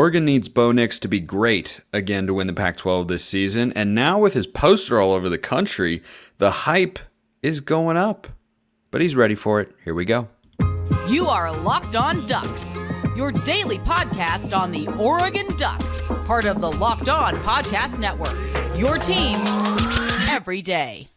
Oregon needs Bo Nix to be great again to win the Pac-12 this season. And now with his poster all over the country, the hype is going up. But he's ready for it. Here we go. You are Locked On Ducks, your daily podcast on the Oregon Ducks, part of the Locked On Podcast Network, your team every day.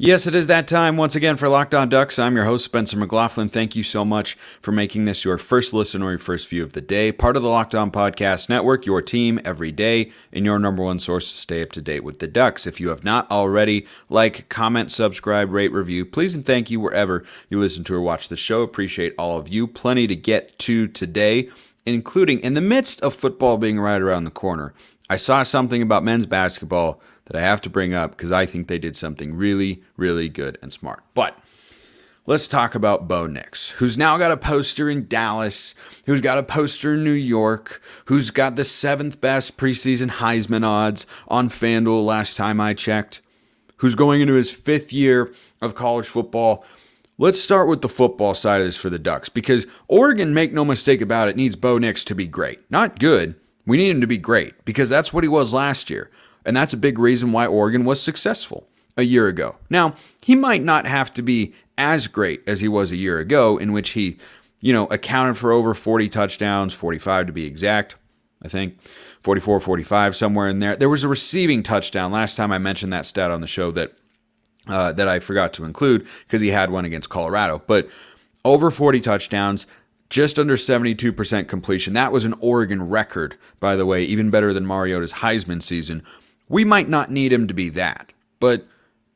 Yes, it is that time once again for Locked On Ducks. I'm your host, Spencer McLaughlin. Thank you so much for making this your first listen or your first view of the day. Part of the Locked On Podcast Network, your team every day, and your number one source to stay up to date with the Ducks. If you have not already, like, comment, subscribe, rate, review, please and thank you wherever you listen to or watch the show. Appreciate all of you. Plenty to get to today, including in the midst of football being right around the corner. I saw something about men's basketball that I have to bring up because I think they did something really, really good and smart. But let's talk about Bo Nix, who's now got a poster in Dallas, who's got a poster in New York, who's got the 7th best preseason Heisman odds on FanDuel last time I checked, who's going into his 5th year of college football. Let's start with the football side of this for the Ducks, because Oregon, make no mistake about it, needs Bo Nix to be great. Not good. We need him to be great, because that's what he was last year. And that's a big reason why Oregon was successful a year ago. Now, he might not have to be as great as he was a year ago, in which he, accounted for over 40 touchdowns, 45 to be exact, I think, 44, 45, somewhere in there. There was a receiving touchdown last time I mentioned that stat on the show that I forgot to include because he had one against Colorado. But over 40 touchdowns, just under 72% completion. That was an Oregon record, by the way, even better than Mariota's Heisman season. We might not need him to be that, but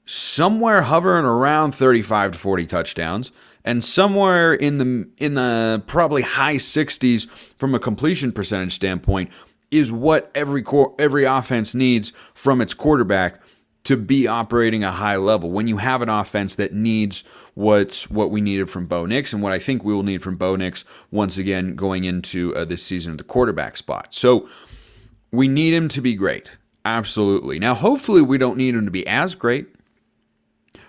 somewhere hovering around 35 to 40 touchdowns and somewhere in the probably high 60s from a completion percentage standpoint is what every offense needs from its quarterback to be operating a high level. When you have an offense that needs what we needed from Bo Nix and what I think we will need from Bo Nix once again going into this season at the quarterback spot. So we need him to be great. Absolutely. Now, hopefully we don't need him to be as great.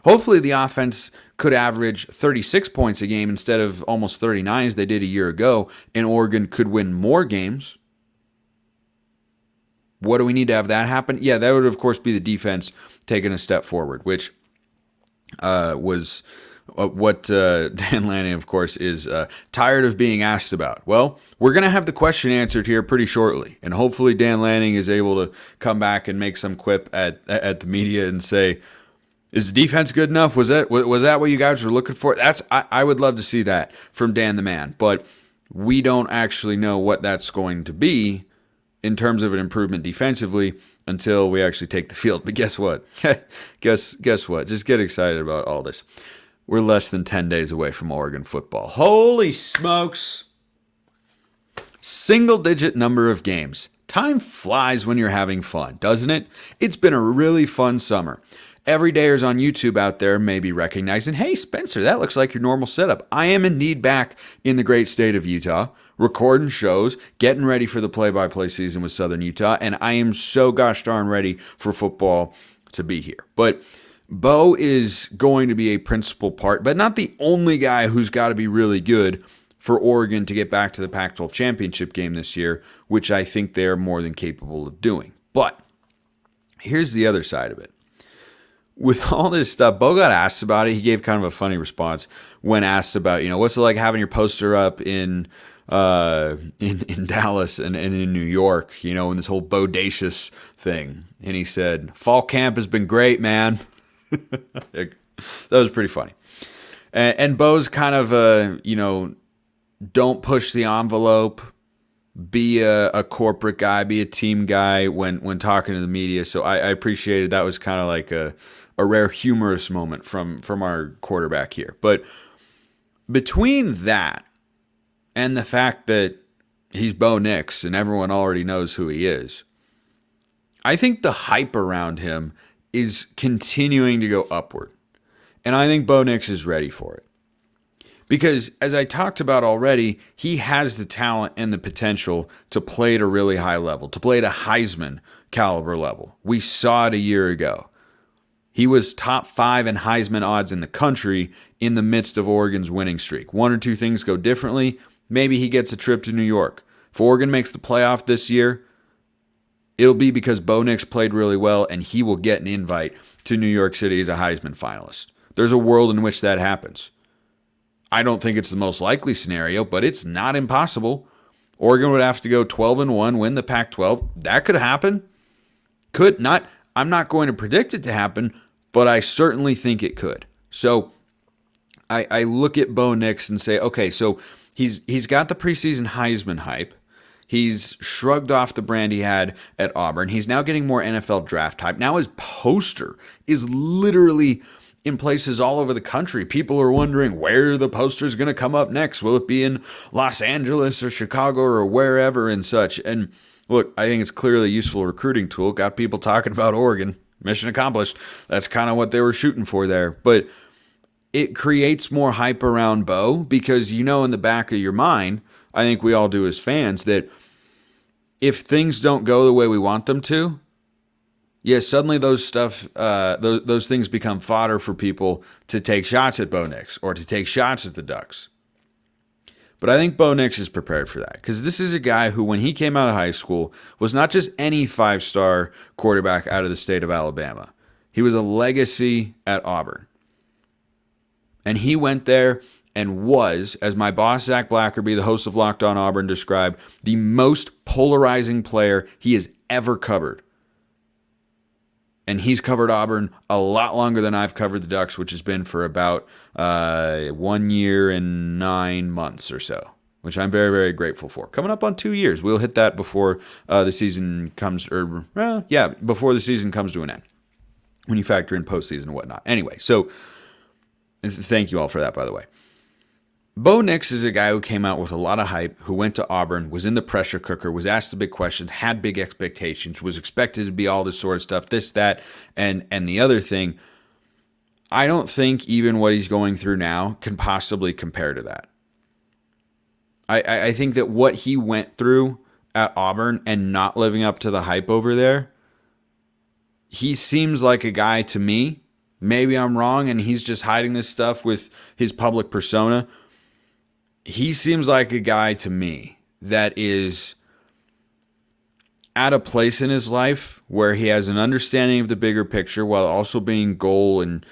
Hopefully the offense could average 36 points a game instead of almost 39 as they did a year ago, and Oregon could win more games. What do we need to have that happen? Yeah, that would, of course, be the defense taking a step forward, which was what Dan Lanning, of course, is tired of being asked about. Well, we're going to have the question answered here pretty shortly, and hopefully Dan Lanning is able to come back and make some quip at the media and say, is the defense good enough? Was that what you guys were looking for? I would love to see that from Dan the Man, but we don't actually know what that's going to be in terms of an improvement defensively until we actually take the field. But guess what? Guess what? Just get excited about all this. We're less than 10 days away from Oregon football. Holy smokes. Single-digit number of games. Time flies when you're having fun, doesn't it? It's been a really fun summer. Everydayers on YouTube out there may be recognizing, hey, Spencer, that looks like your normal setup. I am indeed back in the great state of Utah, recording shows, getting ready for the play-by-play season with Southern Utah, and I am so gosh darn ready for football to be here. But Bo is going to be a principal part, but not the only guy who's got to be really good for Oregon to get back to the Pac-12 championship game this year, which I think they're more than capable of doing. But here's the other side of it. With all this stuff, Bo got asked about it. He gave kind of a funny response when asked about, what's it like having your poster up in Dallas and in New York, and this whole bodacious thing. And he said, fall camp has been great, man. That was pretty funny. And Bo's kind of don't push the envelope, be a corporate guy, be a team guy when talking to the media. So I appreciated that. Was kind of like a rare humorous moment from our quarterback here. But between that and the fact that he's Bo Nix and everyone already knows who he is, I think the hype around him is continuing to go upward. And I think Bo Nix is ready for it. Because, as I talked about already, he has the talent and the potential to play at a really high level, to play at a Heisman caliber level. We saw it a year ago. He was top 5 in Heisman odds in the country in the midst of Oregon's winning streak. One or two things go differently. Maybe he gets a trip to New York. If Oregon makes the playoff this year, it'll be because Bo Nix played really well, and he will get an invite to New York City as a Heisman finalist. There's a world in which that happens. I don't think it's the most likely scenario, but it's not impossible. Oregon would have to go 12-1, win the Pac-12. That could happen. Could not. I'm not going to predict it to happen, but I certainly think it could. So I look at Bo Nix and say, okay, so he's got the preseason Heisman hype. He's shrugged off the brand he had at Auburn. He's now getting more NFL draft hype. Now his poster is literally in places all over the country. People are wondering where the poster is going to come up next. Will it be in Los Angeles or Chicago or wherever and such? And look, I think it's clearly a useful recruiting tool. Got people talking about Oregon. Mission accomplished. That's kind of what they were shooting for there. But it creates more hype around Bo because you know in the back of your mind, I think we all do as fans, that if things don't go the way we want them to, suddenly those things become fodder for people to take shots at Bo Nix or to take shots at the Ducks. But I think Bo Nix is prepared for that because this is a guy who, when he came out of high school, was not just any 5-star quarterback out of the state of Alabama. He was a legacy at Auburn. And he went there and was, as my boss Zach Blackerby, the host of Locked On Auburn, described, the most polarizing player he has ever covered. And he's covered Auburn a lot longer than I've covered the Ducks, which has been for about 1 year and 9 months or so, which I'm very, very grateful for. Coming up on 2 years. We'll hit that before the season comes, before the season comes to an end, when you factor in postseason and whatnot. Anyway, so thank you all for that, by the way. Bo Nix is a guy who came out with a lot of hype, who went to Auburn, was in the pressure cooker, was asked the big questions, had big expectations, was expected to be all this sort of stuff, this, that, and the other thing. I don't think even what he's going through now can possibly compare to that. I think that what he went through at Auburn and not living up to the hype over there, he seems like a guy to me, maybe I'm wrong and he's just hiding this stuff with his public persona. He seems like a guy to me that is at a place in his life where he has an understanding of the bigger picture while also being goal and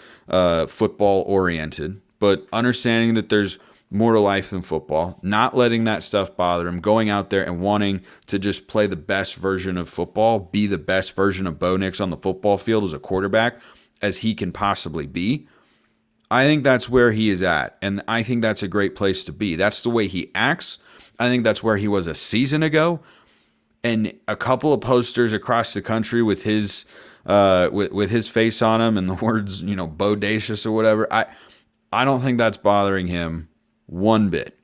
football oriented, but understanding that there's more to life than football, not letting that stuff bother him, going out there and wanting to just play the best version of football, be the best version of Bo Nix on the football field as a quarterback as he can possibly be. I think that's where he is at, and I think that's a great place to be. That's the way he acts. I think that's where he was a season ago, and a couple of posters across the country with his with his face on them and the words, bodacious or whatever. I don't think that's bothering him one bit.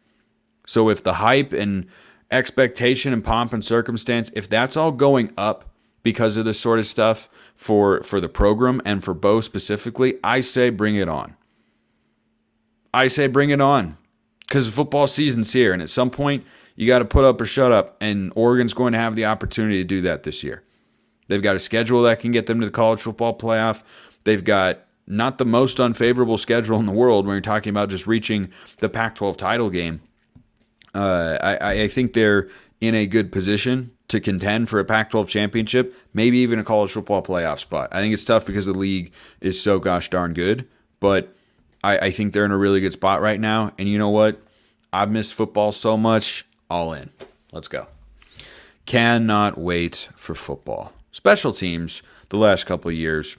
So if the hype and expectation and pomp and circumstance, if that's all going up because of this sort of stuff for the program and for Bo specifically, I say bring it on. I say bring it on because football season's here, and at some point you got to put up or shut up, and Oregon's going to have the opportunity to do that this year. They've got a schedule that can get them to the college football playoff. They've got not the most unfavorable schedule in the world when you're talking about just reaching the Pac-12 title game. I think they're in a good position to contend for a Pac-12 championship, maybe even a college football playoff spot. I think it's tough because the league is so gosh darn good, but I think they're in a really good spot right now. And you know what? I've missed football so much. All in. Let's go. Cannot wait for football. Special teams the last couple of years.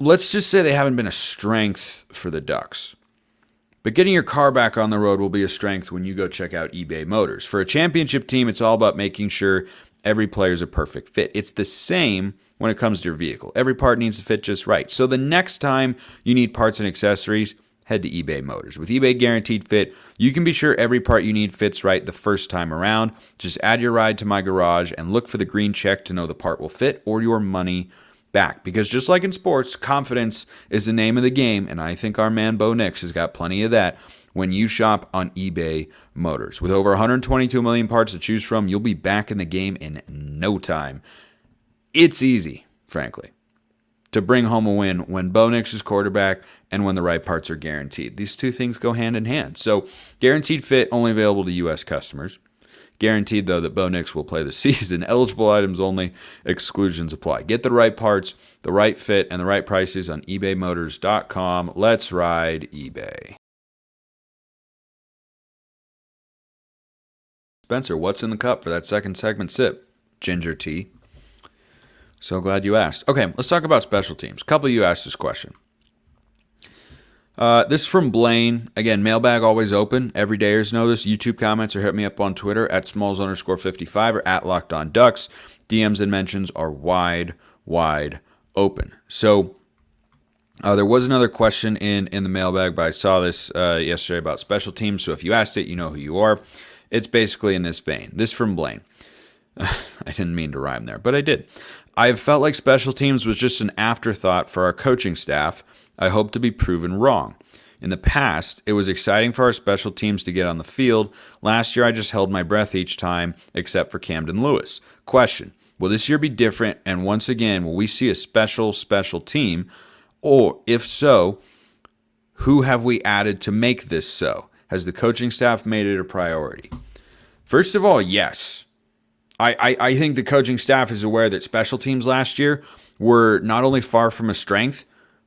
Let's just say they haven't been a strength for the Ducks. But getting your car back on the road will be a strength when you go check out eBay Motors. For a championship team, it's all about making sure every player is a perfect fit. It's the same when it comes to your vehicle. Every part needs to fit just right. So the next time you need parts and accessories, head to eBay Motors. With eBay Guaranteed Fit, you can be sure every part you need fits right the first time around. Just add your ride to my garage and look for the green check to know the part will fit or your money back. Because just like in sports, confidence is the name of the game, and I think our man Bo Nix has got plenty of that when you shop on eBay Motors. With over 122 million parts to choose from, you'll be back in the game in no time. It's easy, frankly. to bring home a win when Bo Nix is quarterback and when the right parts are guaranteed. These two things go hand in hand. So guaranteed fit only available to U.S. customers. Guaranteed, though, that Bo Nix will play the season. Eligible items only. Exclusions apply. Get the right parts, the right fit, and the right prices on ebaymotors.com. Let's ride eBay. Spencer, what's in the cup for that second segment sip? Ginger tea. So glad you asked. Okay, let's talk about special teams. A couple of you asked this question. This is from Blaine. Again, mailbag always open. Everydayers know this. YouTube comments or hit me up on Twitter at smalls_55 or at LockedOnDucks. DMs and mentions are wide open. So there was another question in the mailbag, but I saw this yesterday about special teams. So if you asked it, you know who you are. It's basically in this vein. This from Blaine. I didn't mean to rhyme there, but I did. I have felt like special teams was just an afterthought for our coaching staff. I hope to be proven wrong. In the past, it was exciting for our special teams to get on the field. Last year, I just held my breath each time, except for Camden Lewis. Question, will this year be different? And once again, will we see a special team? Or if so, who have we added to make this so? Has the coaching staff made it a priority? First of all, yes. I think the coaching staff is aware that special teams last year were not only far from a strength,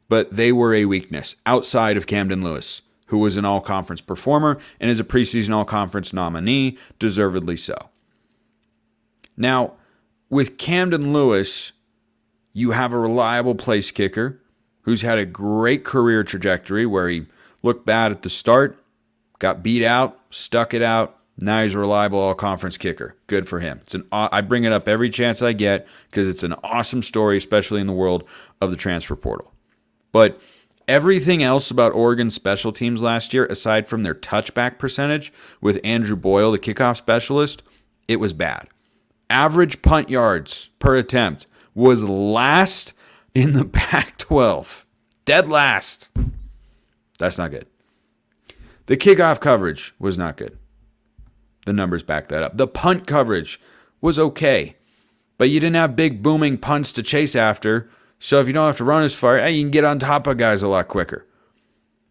but they were a weakness outside of Camden Lewis, who was an all-conference performer and is a preseason all-conference nominee, deservedly so. Now, with Camden Lewis, you have a reliable place kicker who's had a great career trajectory where he looked bad at the start, got beat out, stuck it out. Now he's a reliable all-conference kicker. Good for him. I bring it up every chance I get because it's an awesome story, especially in the world of the transfer portal. But everything else about Oregon's special teams last year, aside from their touchback percentage with Andrew Boyle, the kickoff specialist, it was bad. Average punt yards per attempt was last in the Pac-12. Dead last. That's not good. The kickoff coverage was not good. The numbers back that up. The punt coverage was okay, but you didn't have big booming punts to chase after, so if you don't have to run as far, you can get on top of guys a lot quicker.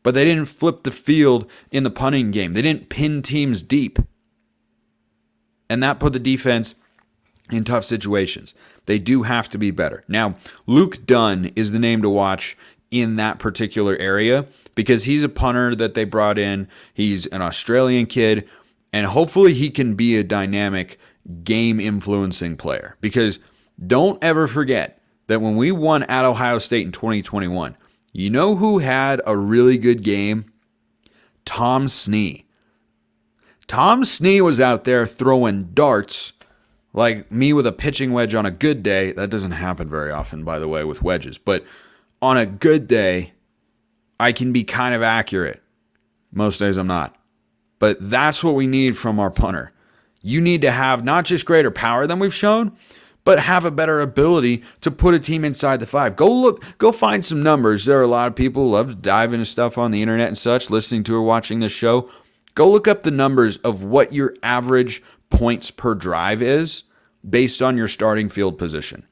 But they didn't flip the field in the punting game. They didn't pin teams deep. And that put the defense in tough situations. They do have to be better. Now, Luke Dunn is the name to watch in that particular area because he's a punter that they brought in. He's an Australian kid. And hopefully he can be a dynamic game-influencing player. Because don't ever forget that when we won at Ohio State in 2021, you know who had a really good game? Tom Snee. Tom Snee was out there throwing darts like me with a pitching wedge on a good day. That doesn't happen very often, by the way, with wedges. But on a good day, I can be kind of accurate. Most days I'm not. But that's what we need from our punter. You need to have not just greater power than we've shown, but have a better ability to put a team inside the five. Go find some numbers. There are a lot of people who love to dive into stuff on the internet and such, listening to or watching this show. Go look up the numbers of what your average points per drive is based on your starting field position.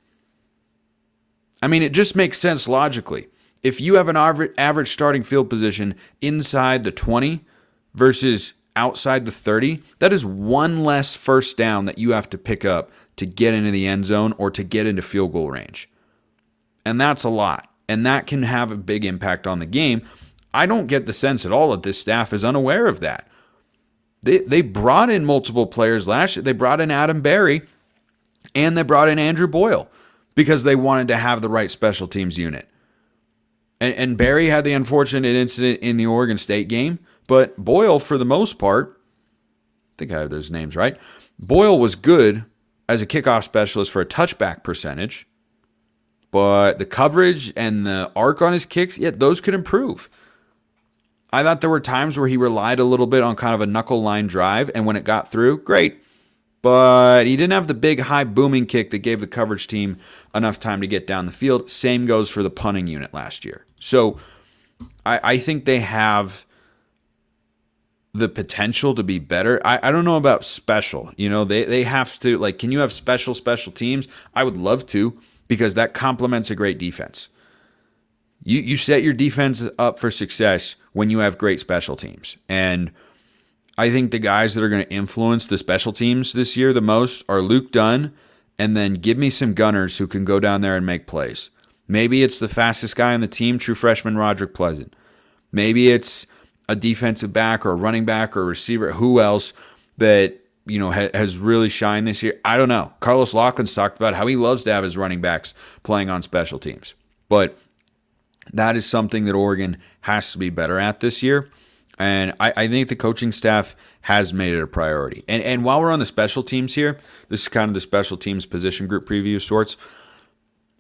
I mean, it just makes sense logically. If you have an average starting field position inside the 20, versus outside the 30, that is one less first down that you have to pick up to get into the end zone or to get into field goal range. And that's a lot. And that can have a big impact on the game. I don't get the sense at all that this staff is unaware of that. They brought in multiple players last year. They brought in Adam Berry and they brought in Andrew Boyle because they wanted to have the right special teams unit. And Berry had the unfortunate incident in the Oregon State game. But Boyle, for the most part, I think I have those names right. Boyle was good as a kickoff specialist for a touchback percentage. But the coverage and the arc on his kicks, those could improve. I thought there were times where he relied a little bit on kind of a knuckle line drive. And when it got through, great. But he didn't have the big high booming kick that gave the coverage team enough time to get down the field. Same goes for the punting unit last year. So I think they have the potential to be better. I don't know about special. You know, they have to, like, can you have special teams? I would love to, because that complements a great defense. You set your defense up for success when you have great special teams. And I think the guys that are going to influence the special teams this year the most are Luke Dunn, and then give me some gunners who can go down there and make plays. Maybe it's the fastest guy on the team, true freshman Roderick Pleasant. Maybe it's a defensive back or a running back or a receiver. Who else that has really shined this year? I don't know. Carlos Laughlin's talked about how he loves to have his running backs playing on special teams. But that is something that Oregon has to be better at this year. And I think the coaching staff has made it a priority. And while we're on the special teams here, this is kind of the special teams position group preview of sorts,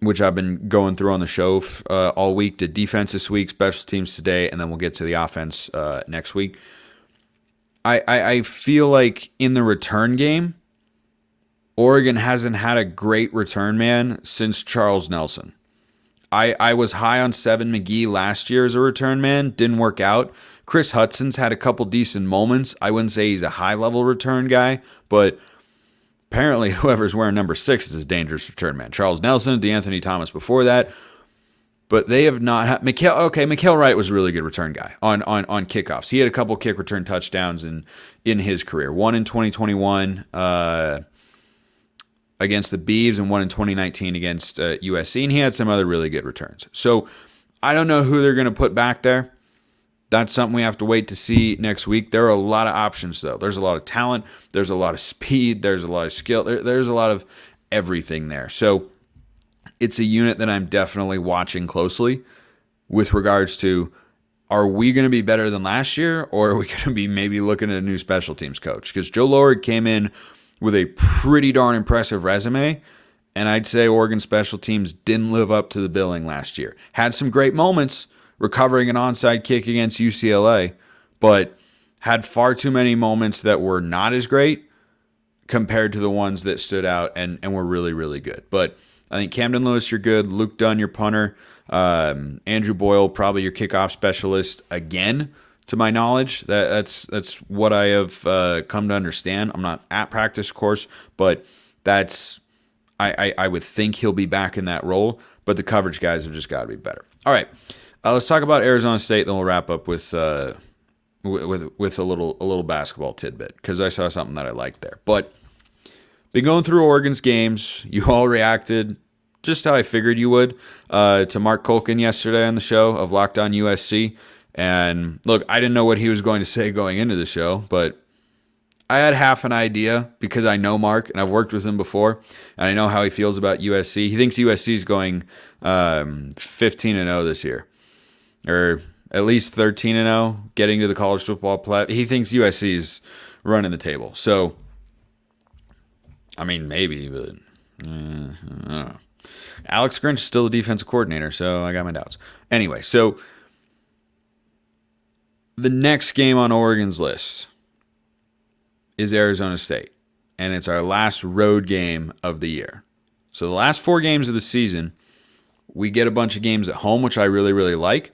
which I've been going through on the show all week. Did defense this week, special teams today, and then we'll get to the offense next week. I feel like in the return game, Oregon hasn't had a great return man since Charles Nelson. I was high on Seven McGee last year as a return man. Didn't work out. Chris Hudson's had a couple decent moments. I wouldn't say he's a high-level return guy, but apparently whoever's wearing number 6 is a dangerous return man. Charles Nelson, DeAnthony Thomas before that. But they have not had... Mikael Wright was a really good return guy on kickoffs. He had a couple kick return touchdowns in his career. One in 2021 against the Beavs and one in 2019 against USC. And he had some other really good returns. So I don't know who they're going to put back there. That's something we have to wait to see next week. There are a lot of options, though. There's a lot of talent. There's a lot of speed. There's a lot of skill. There's a lot of everything there. So it's a unit that I'm definitely watching closely with regards to, are we going to be better than last year, or are we going to be maybe looking at a new special teams coach? Because Joe Lord came in with a pretty darn impressive resume, and I'd say Oregon special teams didn't live up to the billing last year. Had some great moments, recovering an onside kick against UCLA, but had far too many moments that were not as great compared to the ones that stood out and were really, really good. But I think Camden Lewis, you're good. Luke Dunn, your punter. Andrew Boyle, probably your kickoff specialist again, to my knowledge. That's what I have come to understand. I'm not at practice, of course, but that's I would think he'll be back in that role. But the coverage guys have just got to be better. All right. Let's talk about Arizona State, then we'll wrap up with a little basketball tidbit, because I saw something that I liked there. But been going through Oregon's games. You all reacted just how I figured you would to Mark Colkin yesterday on the show of Locked On USC. And look, I didn't know what he was going to say going into the show, but I had half an idea because I know Mark and I've worked with him before, and I know how he feels about USC. He thinks USC is going 15-0 this year, or at least 13-0, getting to the college football play. He thinks USC is running the table. So, I mean, maybe, but I don't know. Alex Grinch is still the defensive coordinator, so I got my doubts. Anyway, so the next game on Oregon's list is Arizona State, and it's our last road game of the year. So the last 4 games of the season, we get a bunch of games at home, which I really, really like.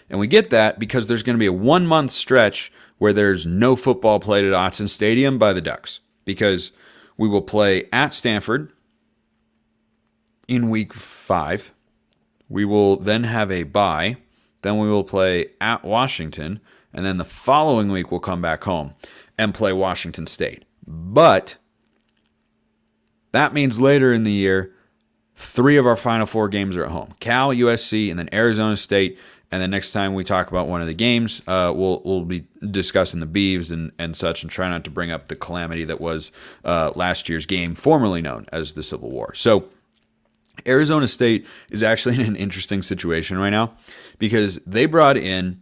And we get that because there's going to be a 1-month stretch where there's no football played at Autzen Stadium by the Ducks, because we will play at Stanford in week 5. We will then have a bye. Then we will play at Washington. And then the following week we'll come back home and play Washington State. But that means later in the year, 3 of our final 4 games are at home. Cal, USC, and then Arizona State. And then next time we talk about one of the games, we'll be discussing the Beavs and such, and try not to bring up the calamity that was last year's game, formerly known as the Civil War. So Arizona State is actually in an interesting situation right now, because they brought in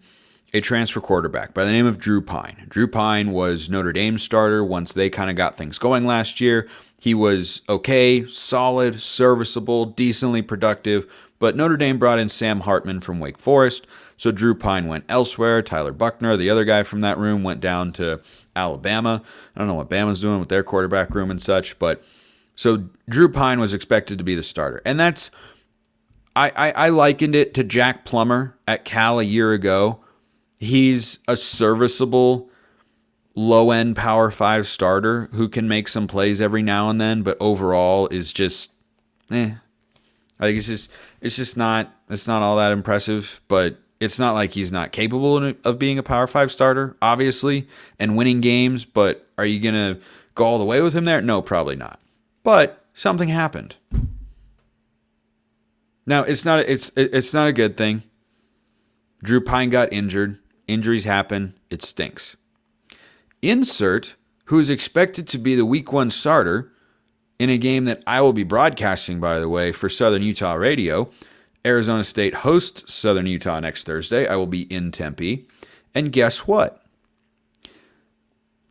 a transfer quarterback by the name of Drew Pine. Drew Pine was Notre Dame's starter once they kind of got things going last year. He was okay, solid, serviceable, decently productive, but Notre Dame brought in Sam Hartman from Wake Forest, so Drew Pine went elsewhere. Tyler Buckner, the other guy from that room, went down to Alabama. I don't know what Bama's doing with their quarterback room and such, but so Drew Pine was expected to be the starter. And that's, I likened it to Jack Plummer at Cal a year ago. He's a serviceable, low-end Power 5 starter who can make some plays every now and then, but overall is just, Like it's just not all that impressive, but it's not like he's not capable of being a Power 5 starter, obviously, and winning games, but are you going to go all the way with him there? No, probably not. But something happened. Now, it's not a good thing. Drew Pine got injured. Injuries happen. It stinks. Insert who is expected to be the Week 1 starter in a game that I will be broadcasting, by the way, for Southern Utah Radio. Arizona State hosts Southern Utah next Thursday. I will be in Tempe. And guess what?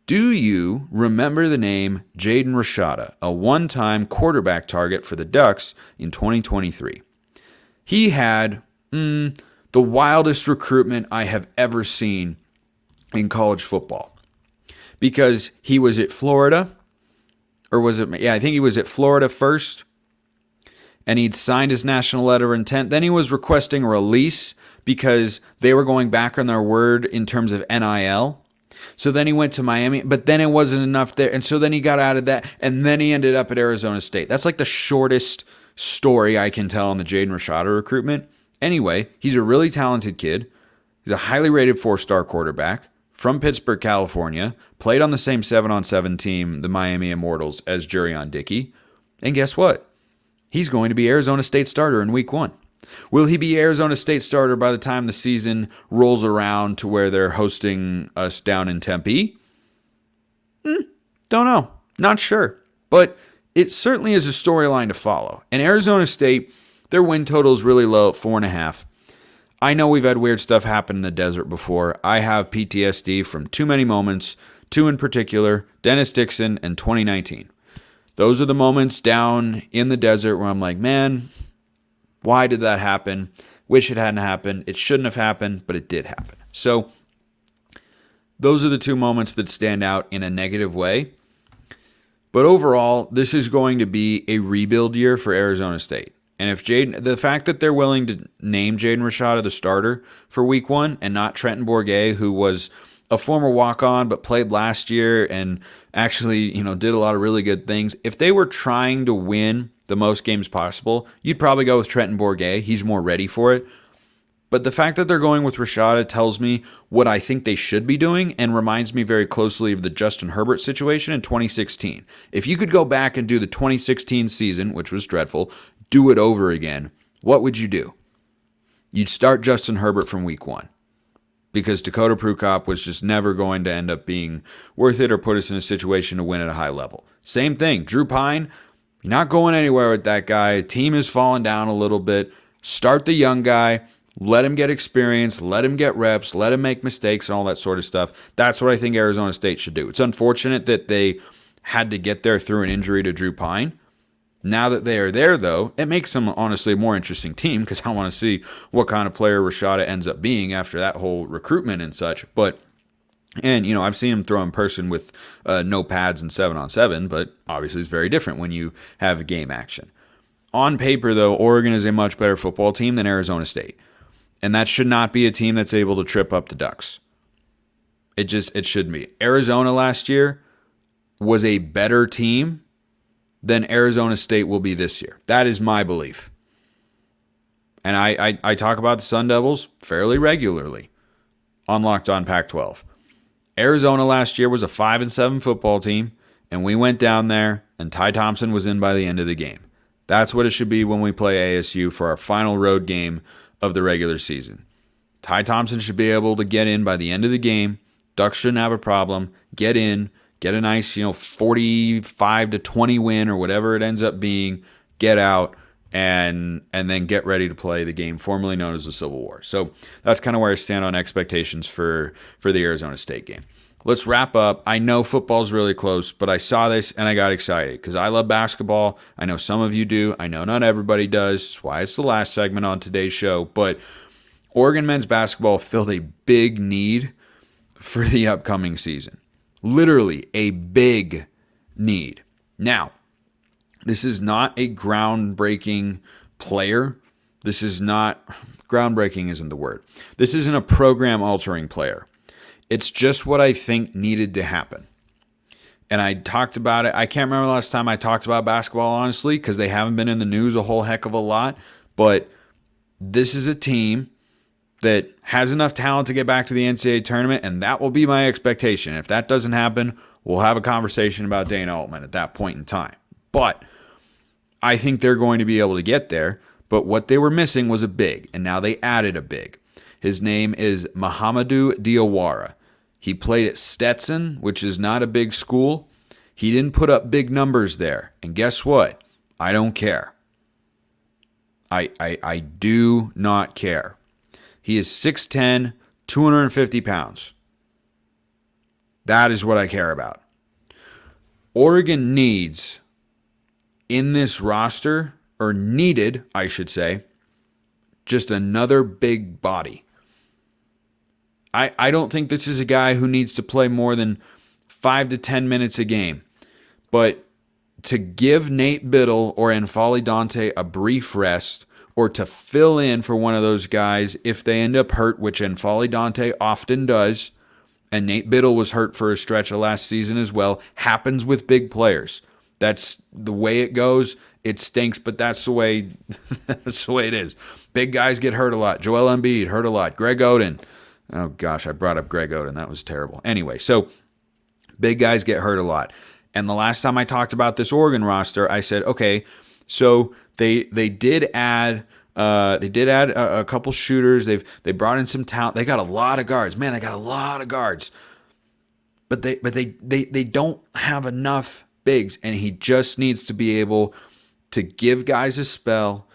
Do you remember the name Jaden Rashada, a one-time quarterback target for the Ducks in 2023? He had the wildest recruitment I have ever seen in college football. Because he was at Florida, or was it? Yeah, I think he was at Florida first. And he'd signed his national letter of intent. Then he was requesting a release because they were going back on their word in terms of NIL. So then he went to Miami, but then it wasn't enough there. And so then he got out of that, and then he ended up at Arizona State. That's like the shortest story I can tell on the Jaden Rashada recruitment. Anyway, he's a really talented kid. He's a highly rated 4-star quarterback from Pittsburgh, California. Played on the same 7-on-7 team, the Miami Immortals, as Jurion Dickey. And guess what? He's going to be Arizona State starter in Week 1. Will he be Arizona State starter by the time the season rolls around to where they're hosting us down in Tempe? Don't know. Not sure. But it certainly is a storyline to follow. And Arizona State, their win total is really low at 4.5. I know we've had weird stuff happen in the desert before. I have PTSD from too many moments, two in particular, Dennis Dixon and 2019. Those are the moments down in the desert where I'm like, man, why did that happen? Wish it hadn't happened. It shouldn't have happened, but it did happen. So those are the two moments that stand out in a negative way. But overall, this is going to be a rebuild year for Arizona State. And if the fact that they're willing to name Jaden Rashada the starter for Week 1 and not Trenton Bourguet, who was a former walk-on but played last year and actually, did a lot of really good things. If they were trying to win the most games possible, you'd probably go with Trenton Bourguet. He's more ready for it. But the fact that they're going with Rashada tells me what I think they should be doing and reminds me very closely of the Justin Herbert situation in 2016. If you could go back and do the 2016 season, which was dreadful, do it over again, what would you do? You'd start Justin Herbert from Week 1. Because Dakota Prukop was just never going to end up being worth it or put us in a situation to win at a high level. Same thing, Drew Pine, you're not going anywhere with that guy. Team is falling down a little bit. Start the young guy, let him get experience, let him get reps, let him make mistakes and all that sort of stuff. That's what I think Arizona State should do. It's unfortunate that they had to get there through an injury to Drew Pine. Now that they are there, though, it makes them honestly a more interesting team because I want to see what kind of player Rashada ends up being after that whole recruitment and such. And I've seen him throw in person with no pads and 7-on-7, but obviously it's very different when you have game action. On paper, though, Oregon is a much better football team than Arizona State. And that should not be a team that's able to trip up the Ducks. It shouldn't be. Arizona last year was a better team than Arizona State will be this year. That is my belief. And I talk about the Sun Devils fairly regularly on Locked On Pac-12. Arizona last year was a 5-7 football team, and we went down there, and Ty Thompson was in by the end of the game. That's what it should be when we play ASU for our final road game of the regular season. Ty Thompson should be able to get in by the end of the game. Ducks shouldn't have a problem. Get in. Get a nice, 45-20 win or whatever it ends up being. Get out and then get ready to play the game formerly known as the Civil War. So that's kind of where I stand on expectations for the Arizona State game. Let's wrap up. I know football's really close, but I saw this and I got excited because I love basketball. I know some of you do. I know not everybody does. That's why it's the last segment on today's show. But Oregon men's basketball filled a big need for the upcoming season. Literally a big need. Now, this is not a groundbreaking player. This is not, groundbreaking isn't the word. This isn't a program-altering player. It's just what I think needed to happen. And I talked about it. I can't remember the last time I talked about basketball, honestly, because they haven't been in the news a whole heck of a lot. But this is a team that has enough talent to get back to the NCAA tournament, and that will be my expectation. If that doesn't happen, we'll have a conversation about Dana Altman at that point in time. But I think they're going to be able to get there. But what they were missing was a big, and now they added a big. His name is Mohamedou Diawara. He played at Stetson, which is not a big school. He didn't put up big numbers there. And guess what? I don't care. I do not care. He is 6'10", 250 pounds. That is what I care about. Oregon needs, in this roster, or needed, I should say, just another big body. I don't think this is a guy who needs to play more than 5 to 10 minutes a game. But to give Nate Biddle or N'Faly Dante a brief rest, or to fill in for one of those guys if they end up hurt, which N'Faly Dante often does, and Nate Biddle was hurt for a stretch of last season as well, happens with big players. That's the way it goes. It stinks, but that's the way it is. Big guys get hurt a lot. Joel Embiid hurt a lot. Greg Oden. Oh, gosh, I brought up Greg Oden. That was terrible. Anyway, so big guys get hurt a lot. And the last time I talked about this Oregon roster, I said, okay, so they did add a couple shooters. They brought in some talent. They got a lot of guards. Man, they got a lot of guards. But they don't have enough bigs, and he just needs to be able to give guys a spell,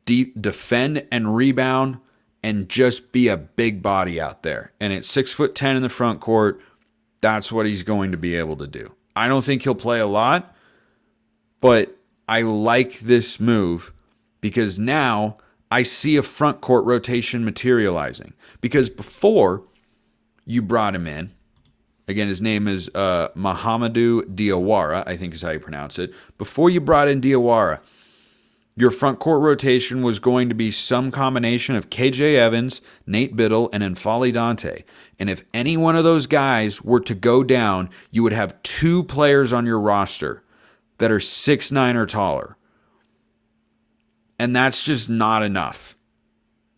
defend and rebound, and just be a big body out there. And at 6'10" in the front court, that's what he's going to be able to do. I don't think he'll play a lot, but I like this move because now I see a front court rotation materializing. Because before you brought him in, again, his name is Mohamedou Diawara, I think is how you pronounce it. Before you brought in Diawara, your front court rotation was going to be some combination of KJ Evans, Nate Biddle, and N'Faly Dante. And if any one of those guys were to go down, you would have 2 players on your roster that are 6'9" or taller. And that's just not enough.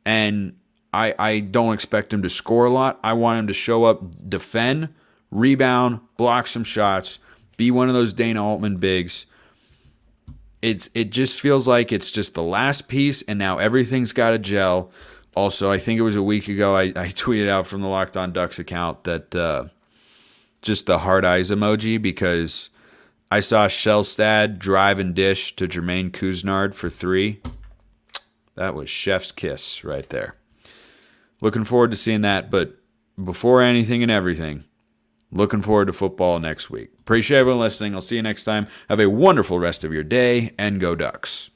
And I don't expect him to score a lot. I want him to show up, defend, rebound, block some shots, be one of those Dana Altman bigs. It just feels like it's just the last piece, and now everything's got to gel. Also, I think it was a week ago, I tweeted out from the Locked On Ducks account that just the hard eyes emoji, because I saw Shellstad drive and dish to Jermaine Couisnard for 3. That was chef's kiss right there. Looking forward to seeing that, but before anything and everything, looking forward to football next week. Appreciate everyone listening. I'll see you next time. Have a wonderful rest of your day, and go Ducks.